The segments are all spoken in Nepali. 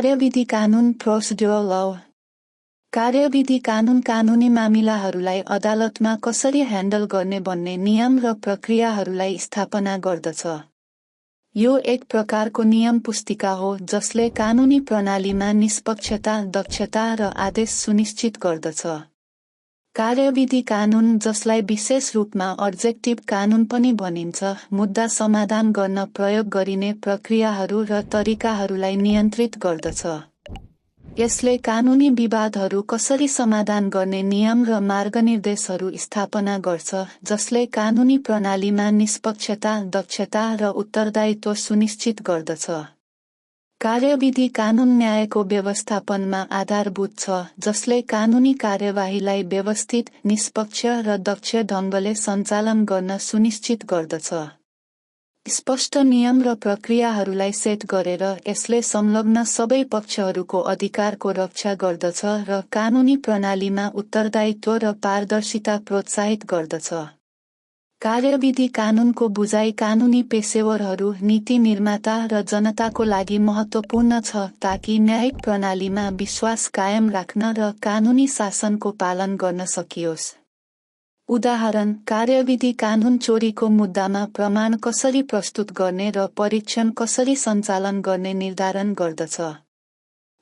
कार्यविधि कानून प्रोसिड्युरल लॉ। कार्यविधि कानून कानूनी मामिलाहरूलाई अदालतमा कसरी ह्यान्डल गर्ने भन्ने नियम र प्रक्रियाहरूलाई स्थापना गर्दछ। यो एक प्रकारको नियम पुस्तिका हो जसले कानूनी प्रणालीमा निष्पक्षता, दक्षता र आदेश सुनिश्चित गर्दछ। कार्यविधि कानून, जसलाई विशेष रूपमा अब्जेक्टिभ कानून पनि भनिन्छ, मुद्दा समाधान गर्न प्रयोग गरिने प्रक्रियाहरू र तरिकाहरूलाई नियन्त्रित गर्दछ। यसले कानूनी विवादहरू कसरी समाधान गर्ने नियम र मार्गनिर्देशहरू स्थापना गर्छ, जसले कानूनी प्रणालीमा निष्पक्षता, दक्षता र उत्तरदायित्व सुनिश्चित गर्दछ। कार्यविधि कानून न्यायको व्यवस्थापनमा आधारभूत छ, जसले कानूनी कार्यवाहीलाई व्यवस्थित, निष्पक्ष र दक्ष ढङ्गले सञ्चालन गर्न सुनिश्चित गर्दछ। स्पष्ट नियम र प्रक्रियाहरूलाई सेट गरेर यसले संलग्न सबै पक्षहरूको अधिकारको रक्षा गर्दछ र कानूनी प्रणालीमा उत्तरदायित्व र पारदर्शिता प्रोत्साहित गर्दछ। कार्यविधि कानूनको बुझाइ कानूनी पेशेवरहरू, नीति निर्माता र जनताको लागि महत्त्वपूर्ण छ ताकि न्यायिक प्रणालीमा विश्वास कायम राख्न र कानूनी शासनको पालन गर्न सकियोस्। उदाहरण, कार्यविधि कानून चोरीको मुद्दामा प्रमाण कसरी प्रस्तुत गर्ने र परीक्षण कसरी सञ्चालन गर्ने निर्धारण गर्दछ।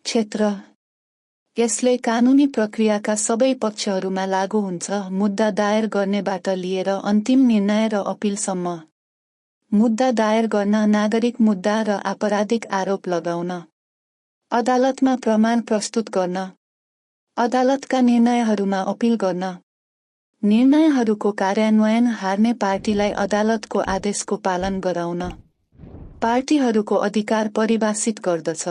क्षेत्र: यसले कानूनी प्रक्रियाका सबै पक्षहरूमा लागू हुन्छ, मुद्दा दायर गर्नेबाट लिएर अन्तिम निर्णय र अपिलसम्म। मुद्दा दायर गर्न, नागरिक मुद्दा र आपराधिक आरोप लगाउन। अदालतमा प्रमाण प्रस्तुत गर्न। अदालतका निर्णयहरूमा अपिल गर्न। निर्णयहरूको कार्यान्वयन, हार्ने पार्टीलाई अदालतको आदेशको पालन गराउन। पार्टीहरूको अधिकार परिभाषित गर्दछ।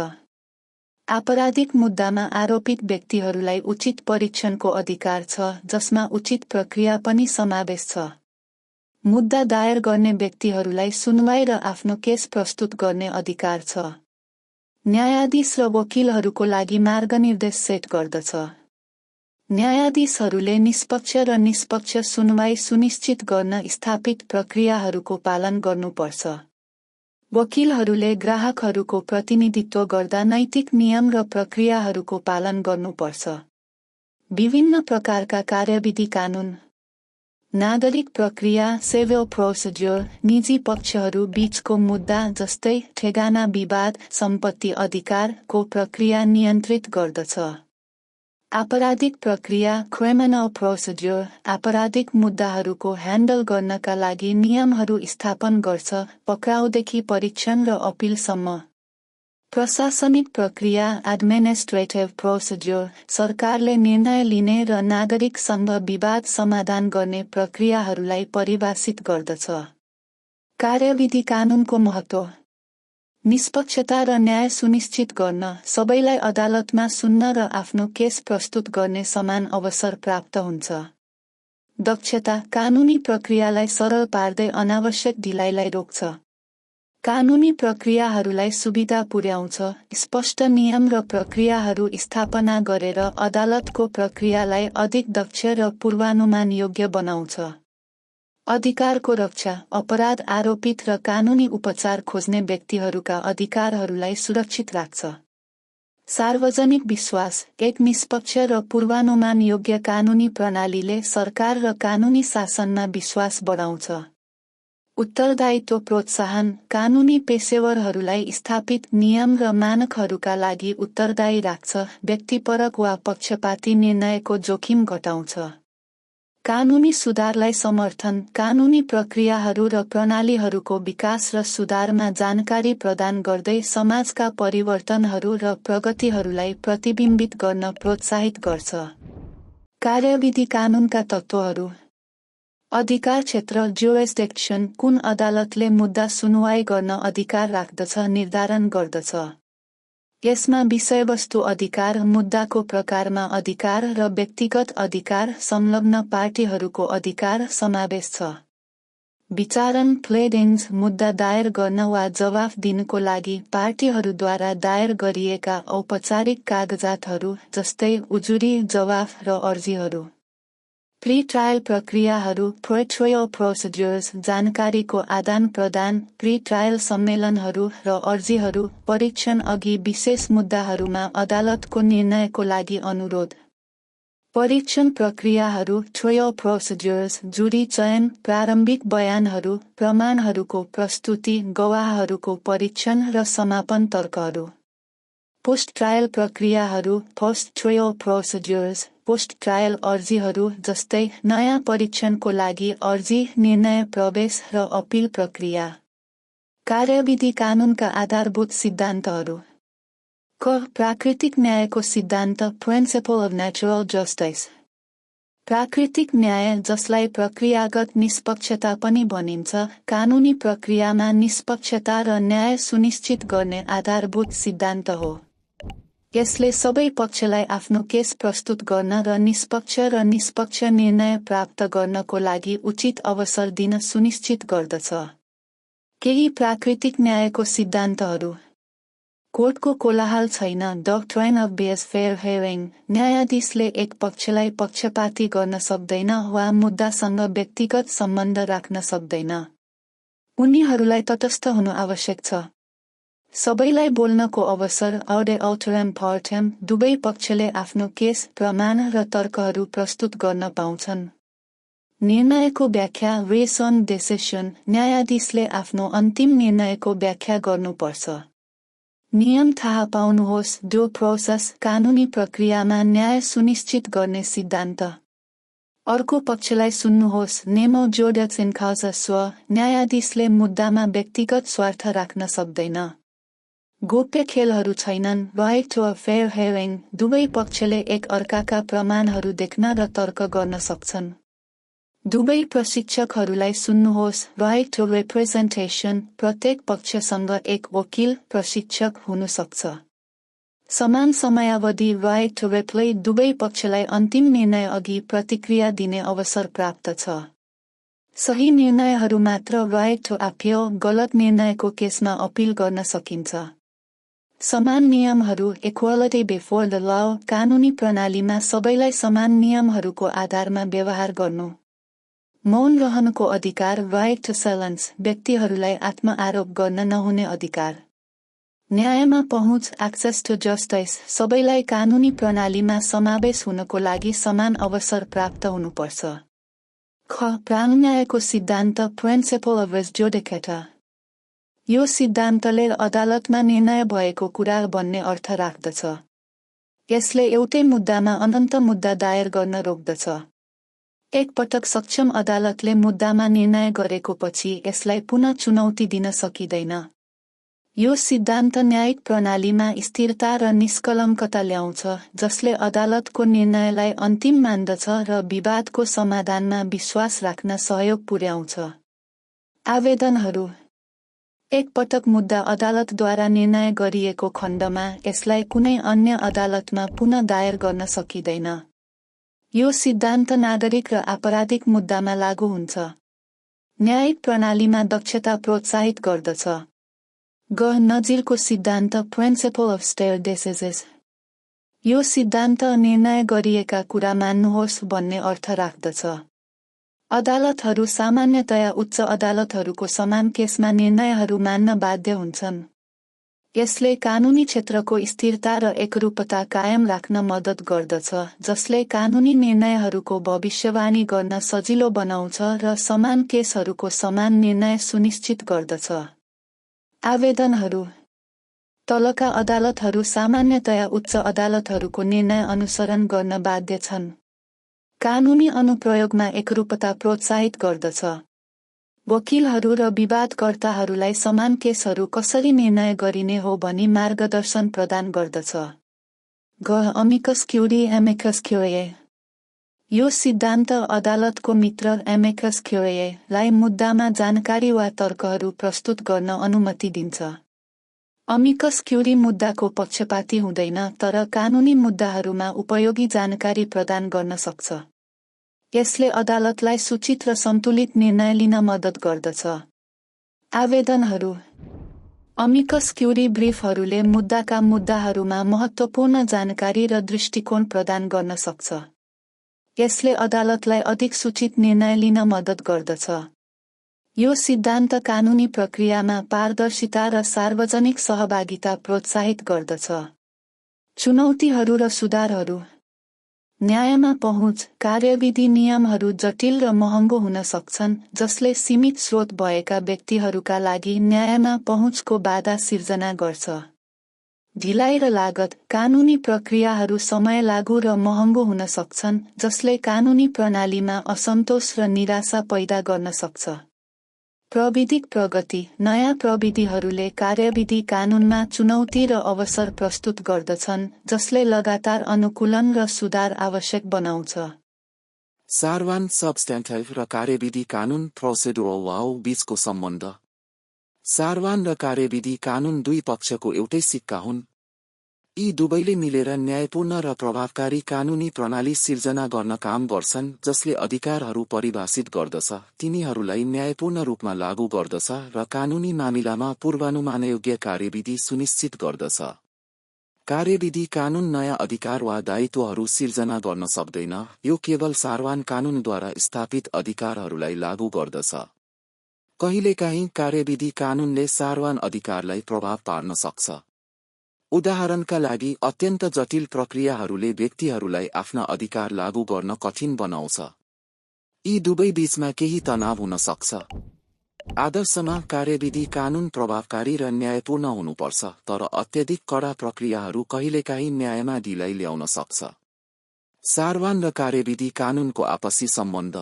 आपराधिक मुद्दामा आरोपित व्यक्तिहरूलाई उचित परीक्षणको अधिकार छ, जसमा उचित प्रक्रिया पनि समावेश छ। मुद्दा दायर गर्ने व्यक्तिहरूलाई सुनवाई र आफ्नो केस प्रस्तुत गर्ने अधिकार छ। न्यायाधीश र वकिलहरूको लागि मार्गनिर्देश सेट गर्दछ। न्यायाधीशहरूले निष्पक्ष र निष्पक्ष सुनवाई सुनिश्चित गर्न स्थापित प्रक्रियाहरूको पालन गर्नुपर्छ। वकिलहरूले ग्राहकहरूको प्रतिनिधित्व गर्दा नैतिक नियम र प्रक्रियाहरूको पालन गर्नुपर्छ। विभिन्न प्रकारका कार्यविधि कानून: नागरिक प्रक्रिया, सिभिल प्रोसिड्युर, निजी पक्षहरू बीचको मुद्दा जस्तै ठेगाना विवाद, सम्पत्ति अधिकारको प्रक्रिया नियन्त्रित गर्दछ। आपराधिक प्रक्रिया, क्रिमिनल प्रोसिड्युर, आपराधिक मुद्दाहरूको ह्यान्डल गर्नका लागि नियमहरू स्थापन गर्छ, पक्राउदेखि परीक्षण र अपिलसम्म। प्रशासनिक प्रक्रिया, एडमिनिस्ट्रेटिभ प्रोसिड्युर, सरकारले निर्णय लिने र नागरिकसँग विवाद समाधान गर्ने प्रक्रियाहरूलाई परिभाषित गर्दछ। कार्यविधि कानूनको महत्त्व: निष्पक्षता र न्याय सुनिश्चित गर्न, सबैलाई अदालतमा सुन्न र आफ्नो केस प्रस्तुत गर्ने समान अवसर प्राप्त हुन्छ। दक्षता, कानूनी प्रक्रियालाई सरल पार्दै अनावश्यक ढिलाइलाई रोक्छ। कानूनी प्रक्रियाहरूलाई सुविधा पुर्याउँछ, स्पष्ट नियम र प्रक्रियाहरू स्थापना गरेर अदालतको प्रक्रियालाई अधिक दक्ष र पूर्वानुमान योग्य बनाउँछ। अधिकारको रक्षा, अपराध आरोपित र कानूनी उपचार खोज्ने व्यक्तिहरूका अधिकारहरूलाई सुरक्षित राख्छ। सार्वजनिक विश्वास, एक निष्पक्ष र पूर्वानुमान योग्य कानूनी प्रणालीले सरकार र कानूनी शासनमा विश्वास बढाउँछ। उत्तरदायित्व प्रोत्साहन, कानूनी पेशेवरहरूलाई स्थापित नियम र मानकहरूका लागि उत्तरदायी राख्छ, व्यक्तिपरक वा पक्षपाती निर्णयको जोखिम घटाउँछ। कानूनी सुधारलाई समर्थन, कानूनी प्रक्रियाहरू र प्रणालीहरूको विकास र सुधारमा जानकारी प्रदान गर्दै समाजका परिवर्तनहरू र प्रगतिहरूलाई प्रतिबिम्बित गर्न प्रोत्साहित गर्छ। कार्यविधि कानूनका तत्त्वहरू: अधिकार क्षेत्र, जुरिसडिक्सन, कुन अदालतले मुद्दा सुनवाई गर्न अधिकार राख्दछ निर्धारण गर्दछ। यसमा विषयवस्तु अधिकार, मुद्दाको प्रकारमा अधिकार र व्यक्तिगत अधिकार, संलग्न पार्टीहरूको अधिकार समावेश छ। विचारण, प्लेडिङ्स, मुद्दा दायर गर्न वा जवाफ दिनको लागि पार्टीहरूद्वारा दायर गरिएका औपचारिक कागजातहरू जस्तै उजुरी, जवाफ र अर्जीहरू। प्री-ट्रायल प्रक्रियाहरू प्रोसेड्युरल प्रोसिड्युर्स जानकारीको आदान-प्रदान, प्री-ट्रायल सम्मेलनहरू र अर्जीहरू, परीक्षण अघि विशेष मुद्दाहरूमा अदालतको निर्णयको लागि अनुरोध। परीक्षण प्रक्रियाहरू ट्रायल प्रोसिड्युर्स जुरी चयन, प्रारम्भिक बयानहरू, प्रमाणहरूको प्रस्तुति, गवाहहरूको परीक्षण र समापन तर्कहरू। पोस्ट ट्रायल प्रक्रियाहरू post trial procedures post trial अर्जीहरू जस्तै नयाँ परीक्षणको लागि अर्जी, निर्णय, प्रवेश र अपिल प्रक्रिया। कार्यविधि कानुनका आधारभूत सिद्धान्तहरू। क. प्राकृतिक न्यायको सिद्धान्त प्रिन्सिपल अफ नेचुरल जस्टिस। प्राकृतिक न्याय, जसलाई प्रक्रियागत निष्पक्षता पनि भनिन्छ, कानुनी प्रक्रियामा निष्पक्षता र न्याय सुनिश्चित गर्ने आधारभूत सिद्धान्त हो। यसले सबै पक्षलाई आफ्नो केस प्रस्तुत गर्न र निष्पक्ष निर्णय प्राप्त गर्नको लागि उचित अवसर दिन सुनिश्चित गर्दछ। केही प्राकृतिक न्यायको सिद्धान्तहरू। कोर्टको कोलाहल छैन डक्ट्राइन अफ बेस फेयर हेयरिङ। न्यायाधीशले एक पक्षलाई पक्षपाती गर्न सक्दैन वा मुद्दासँग व्यक्तिगत सम्बन्ध राख्न सक्दैन। उनीहरूलाई तटस्थ हुनु आवश्यक छ। सबैलाई बोल्नको अवसर अडे अल्टरम पार्टम। दुवै पक्षले आफ्नो केस, प्रमाण र तर्कहरू प्रस्तुत गर्न पाउँछन्। निर्णयको व्याख्या रेसन डिसिसन। न्यायाधीशले आफ्नो अन्तिम निर्णयको व्याख्या गर्नुपर्छ। नियम थाहा पाउनुहोस् ड्यू प्रोसेस। कानुनी प्रक्रियामा न्याय सुनिश्चित गर्ने सिद्धान्त। अर्को पक्षलाई सुन्नुहोस् नेमो जोडक्स इन काउजा स्व। न्यायाधीशले मुद्दामा व्यक्तिगत स्वार्थ राख्न सक्दैन। गोप्य खेलहरू छैनन् right to a fair hearing. दुवै पक्षले एक अर्काका प्रमाणहरू देख्न र तर्क गर्न सक्छन्। दुवै प्रशिक्षकहरूलाई सुन्नुहोस् राइट टु रिप्रेजेन्टेसन। प्रत्येक पक्षसँग एक वकिल, प्रशिक्षक हुन सक्छ। समान समयावधि राइट टु रिप्लाई। दुवै पक्षलाई अन्तिम निर्णय अघि प्रतिक्रिया दिने अवसर प्राप्त छ। सही निर्णयहरू मात्र राइट टु अपिल। गलत निर्णयको केसमा अपिल गर्न सकिन्छ। समान नियमहरू इक्वालिटी बिफोर द लॉ। कानुनी प्रणालीमा सबैलाई समान नियमहरूको आधारमा व्यवहार गर्नु। मौन रहनको अधिकार राइट टु साइलेन्स। व्यक्तिहरूलाई आत्मआरोप गर्न नहुने अधिकार। न्यायमा पहुँच एक्सेस टु जस्टिस। सबैलाई कानुनी प्रणालीमा समावेश हुनको लागि समान अवसर प्राप्त हुनुपर्छ। ख. प्राणन्यायको सिद्धान्त प्रिन्सिपल अफ जुडिकाटा। यो सिद्धान्तले अदालतमा निर्णय भएको कुरा भन्ने अर्थ राख्दछ। यसले एउटै मुद्दामा अनन्त मुद्दा दायर गर्न रोक्दछ। एक पटक सक्षम अदालतले मुद्दामा निर्णय गरेको पछि यसलाई पुनः चुनौती दिन सकिँदैन। यो सिद्धान्त न्यायिक प्रणालीमा स्थिरता र निष्कलङ्कता ल्याउँछ, जसले अदालतको निर्णयलाई अन्तिम मान्दछ र विवादको समाधानमा विश्वास राख्न सहयोग पुर्याउँछ। आवेदनहरू। एक पटक मुद्दा अदालतद्वारा निर्णय गरिएको खण्डमा यसलाई कुनै अन्य अदालतमा पुनः दायर गर्न सकिँदैन। यो सिद्धान्त नागरिक र आपराधिक मुद्दामा लागू हुन्छ। न्यायिक प्रणालीमा दक्षता प्रोत्साहित गर्दछ। ग. नजिरको सिद्धान्त प्रिन्सिपल अफ स्टेयर डेसिसिस। यो सिद्धान्त निर्णय गरिएका कुरा मान्नुहोस् भन्ने अर्थ राख्दछ। अदालतहरू सामान्यतया उच्च अदालतहरूको समान केसमा निर्णयहरू मान्न बाध्य हुन्छन्। यसले कानुनी क्षेत्रको स्थिरता र एकरूपता कायम राख्न मद्दत गर्दछ, जसले कानुनी निर्णयहरूको भविष्यवाणी गर्न सजिलो बनाउँछ र समान केसहरूको समान निर्णय सुनिश्चित गर्दछ। आवेदनहरू। तलका अदालतहरू सामान्यतया उच्च अदालतहरूको निर्णय अनुसरण गर्न बाध्य छन्। कानुनी अनुप्रयोगमा एकरूपता प्रोत्साहित गर्दछ। वकिलहरू र विवादकर्ताहरूलाई समान केसहरू कसरी निर्णय गरिने हो भनी मार्गदर्शन प्रदान गर्दछ। ग. Amicus curiae amicus curiae. यो सिद्धान्त अदालतको मित्र एमिकस क्युरिएलाई मुद्दामा जानकारी वा तर्कहरू प्रस्तुत गर्न अनुमति दिन्छ। अमिकस क्युरी मुद्दाको पक्षपाती हुँदैन, तर कानुनी मुद्दाहरूमा उपयोगी जानकारी प्रदान गर्न सक्छ। यसले अदालतलाई सूचित र सन्तुलित निर्णय लिन मद्दत गर्दछ। आवेदनहरू। अमिकस क्युरी ब्रिफहरूले मुद्दाका मुद्दाहरूमा महत्त्वपूर्ण जानकारी र दृष्टिकोण प्रदान गर्न सक्छ। यसले अदालतलाई अधिक सूचित निर्णय लिन मद्दत गर्दछ। यो सिद्धान्त कानुनी प्रक्रियामा पारदर्शिता र सार्वजनिक सहभागिता प्रोत्साहित गर्दछ। चुनौतीहरू र सुधारहरू। न्यायमा पहुँच। कार्यविधि नियमहरू जटिल र महँगो हुन सक्छन्, जसले सीमित स्रोत भएका व्यक्तिहरूका लागि न्यायमा पहुँचको बाधा सिर्जना गर्छ। ढिलाइ र लागत। कानुनी प्रक्रियाहरू समय लागु र महँगो हुन सक्छन्, जसले कानुनी प्रणालीमा असन्तोष र निराशा पैदा गर्न सक्छ। प्रविधिक प्रगति। नयाँ प्रविधिहरूले कार्यविधि कानुनमा चुनौती र अवसर प्रस्तुत गर्दछन्, जसले लगातार अनुकूलन र सुधार आवश्यक बनाउँछ। सारवान सब्स्ट्यान्टिभ र कार्यविधि कानुन प्रोसिडुरल लॉ बीचको सम्बन्ध। सारवान र कार्यविधि कानुन दुई पक्षको एउटै सिक्का हुन्। यी दुवैले मिलेर न्यायपूर्ण र प्रभावकारी कानुनी प्रणाली सिर्जना गर्न काम गर्छन्, जसले अधिकारहरू परिभाषित गर्दछ, तिनीहरूलाई न्यायपूर्ण रूपमा लागू गर्दछ र कानुनी मामिलामा पूर्वानुमानयोग्य कार्यविधि सुनिश्चित गर्दछ। कार्यविधि कानुन नयाँ अधिकार वा दायित्वहरू सिर्जना गर्न सक्दैन, यो केवल सारवान कानुनद्वारा स्थापित अधिकारहरूलाई लागू गर्दछ। कहिलेकाहीँ कार्यविधि कानुनले सारवान अधिकारलाई प्रभाव पार्न सक्छ। उदाहरणका लागि, अत्यन्त जटिल प्रक्रियाहरूले व्यक्तिहरूलाई आफ्ना अधिकार लागू गर्न कठिन बनाउँछ। यी दुवै बीचमा केही तनाव हुन सक्छ। आदर्शमा कार्यविधि कानुन प्रभावकारी र न्यायपूर्ण हुनुपर्छ, तर अत्यधिक कडा प्रक्रियाहरू कहिलेकाहीँ न्यायमा ढिलाइ ल्याउन सक्छ। सारवान र कार्यविधि कानुनको आपसी सम्बन्ध।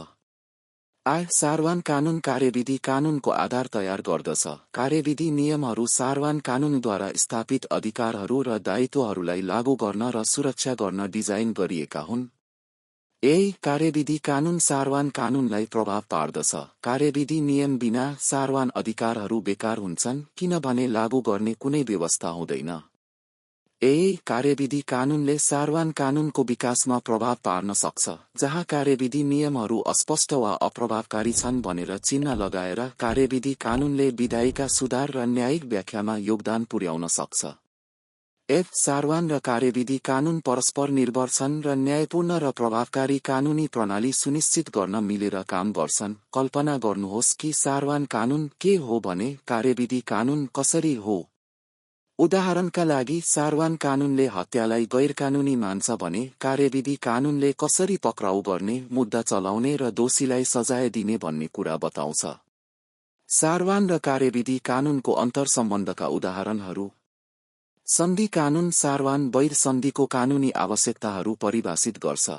सारवान कानुन कार्यविधि कानुनको आधार तयार गर्दछ। कार्यविधि नियमहरू सारवान कानुनद्वारा स्थापित अधिकारहरू र दायित्वहरूलाई लागू गर्न र सुरक्षा गर्न डिजाइन गरिएका हुन्। कार्यविधि कानुन सारवान कानुनलाई प्रभाव पार्दछ। कार्यविधि नियम बिना सारवान अधिकारहरू बेकार हुन्छन्, किनभने लागू गर्ने कुनै व्यवस्था हुँदैन। कार्यविधि कानुनले सारवान कानुनको विकासमा प्रभाव पार्न सक्छ, जहाँ कार्यविधि नियमहरू अस्पष्ट वा अप्रभावकारी छन् भनेर चिन्ह लगाएर कार्यविधि कानुनले विधायिका सुधार र न्यायिक व्याख्यामा योगदान पुर्याउन सक्छ। सारवान र कार्यविधि कानुन परस्पर निर्भर छन् र न्यायपूर्ण र प्रभावकारी कानुनी प्रणाली सुनिश्चित गर्न मिलेर काम गर्छन्। कल्पना गर्नुहोस् कि सारवान कानुन के हो भने कार्यविधि कानुन कसरी हो। उदाहरणका लागि, सारवान कानुनले हत्यालाई गैरकानुनी मान्छ भने कार्यविधि कानुनले कसरी पक्राउ गर्ने, मुद्दा चलाउने र दोषीलाई सजाय दिने भन्ने कुरा बताउँछ। सारवान र कार्यविधि कानुनको अन्तर्सम्बन्धका उदाहरणहरू। सन्धि कानुन सारवान वैध सन्धिको कानुनी आवश्यकताहरू परिभाषित गर्छ।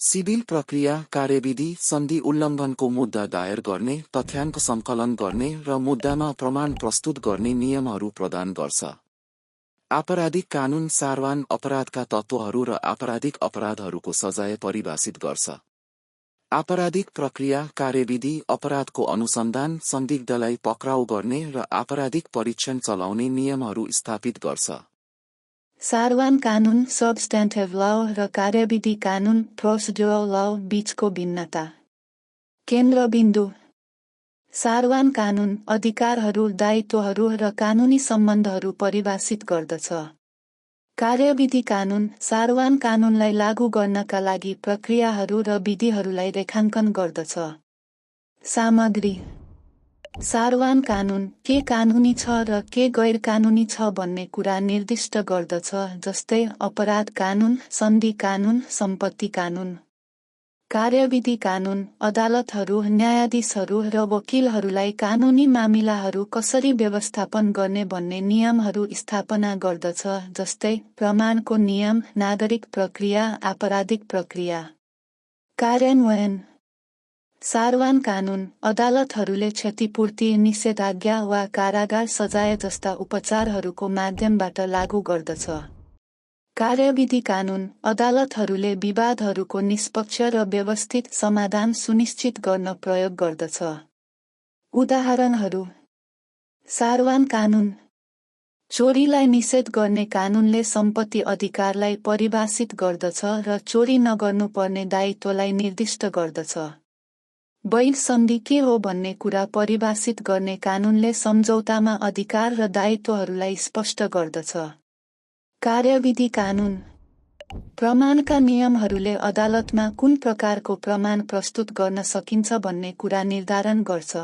सिभिल प्रक्रिया कार्यविधि सन्धि उल्लङ्घनको मुद्दा दायर गर्ने, तथ्याङ्क सङ्कलन गर्ने र मुद्दामा प्रमाण प्रस्तुत गर्ने नियमहरू प्रदान गर्छ। आपराधिक कानुन सारवान अपराधका तत्त्वहरू र आपराधिक अपराधहरूको सजाय परिभाषित गर्छ। आपराधिक प्रक्रिया कार्यविधि अपराधको अनुसन्धान, संदिग्धलाई पक्राउ गर्ने र आपराधिक परीक्षण चलाउने नियमहरू स्थापित गर्छ। सारवान कानुन सबस्ट्यान्टिभ लॉ र कार्यविधि कानुन प्रोसिड्युरल लॉ बीचको भिन्नता। केन्द्रबिन्दु। सारवान कानुन अधिकारहरू, दायित्वहरू र कानुनी सम्बन्धहरू परिभाषित गर्दछ। कार्यविधि कानुन सारवान कानुनलाई लागू गर्नका लागि प्रक्रियाहरू र विधिहरूलाई रेखाङ्कन गर्दछ। सामग्री। सारवान कानुन के कानुनी छ र के गैर कानुनी छ भन्ने कुरा निर्दिष्ट गर्दछ, जस्तै अपराध कानुन, सन्धि कानुन, सम्पत्ति कानुन। कार्यविधि कानुन अदालतहरू, न्यायाधीशहरू र वकिलहरूलाई कानुनी मामिलाहरू कसरी व्यवस्थापन गर्ने भन्ने नियमहरू स्थापना गर्दछ, जस्तै प्रमाणको नियम, नागरिक प्रक्रिया, आपराधिक प्रक्रिया। कार्यान्वयन। सारवान कानुन अदालतहरूले क्षतिपूर्ति, निषेधाज्ञा वा कारागार सजाय जस्ता उपचारहरूको माध्यमबाट लागू गर्दछ। कार्यविधि कानुन अदालतहरूले विवादहरूको निष्पक्ष र व्यवस्थित समाधान सुनिश्चित गर्न प्रयोग गर्दछ। उदाहरणहरू। सारवान कानुन चोरीलाई निषेध गर्ने कानुनले सम्पत्ति अधिकारलाई परिभाषित गर्दछ र चोरी नगर्नुपर्ने दायित्वलाई निर्दिष्ट गर्दछ। वैध सन्धि के हो भन्ने कुरा परिभाषित गर्ने कानुनले सम्झौतामा अधिकार र दायित्वहरूलाई स्पष्ट गर्दछ। कार्यविधि कानुन प्रमाणका नियमहरूले अदालतमा कुन प्रकारको प्रमाण प्रस्तुत गर्न सकिन्छ भन्ने कुरा निर्धारण गर्छ।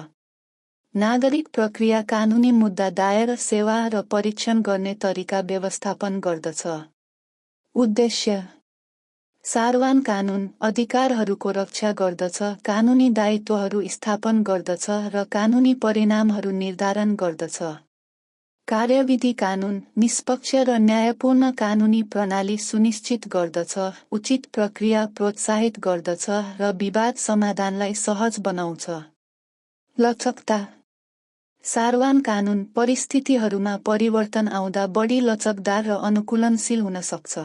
नागरिक प्रक्रिया कानुनी मुद्दा दायर, सेवा र परीक्षण गर्ने तरिका व्यवस्थापन गर्दछ। उद्देश्य: सारवान कानुन अधिकारहरूको रक्षा गर्दछ, कानुनी दायित्वहरू स्थापन गर्दछ र कानुनी परिणामहरू निर्धारण गर्दछ। कार्यविधि कानुन निष्पक्ष र न्यायपूर्ण कानुनी प्रणाली सुनिश्चित गर्दछ, उचित प्रक्रिया प्रोत्साहित गर्दछ र विवाद समाधानलाई सहज बनाउँछ। लचकता: सारवान कानुन परिस्थितिहरूमा परिवर्तन आउँदा बढी लचकदार र अनुकूलनशील हुन सक्छ।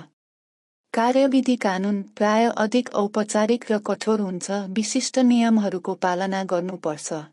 कार्यविधि कानुन प्राय अधिक औपचारिक र कठोर हुन्छ, विशिष्ट नियमहरूको पालना गर्नुपर्छ।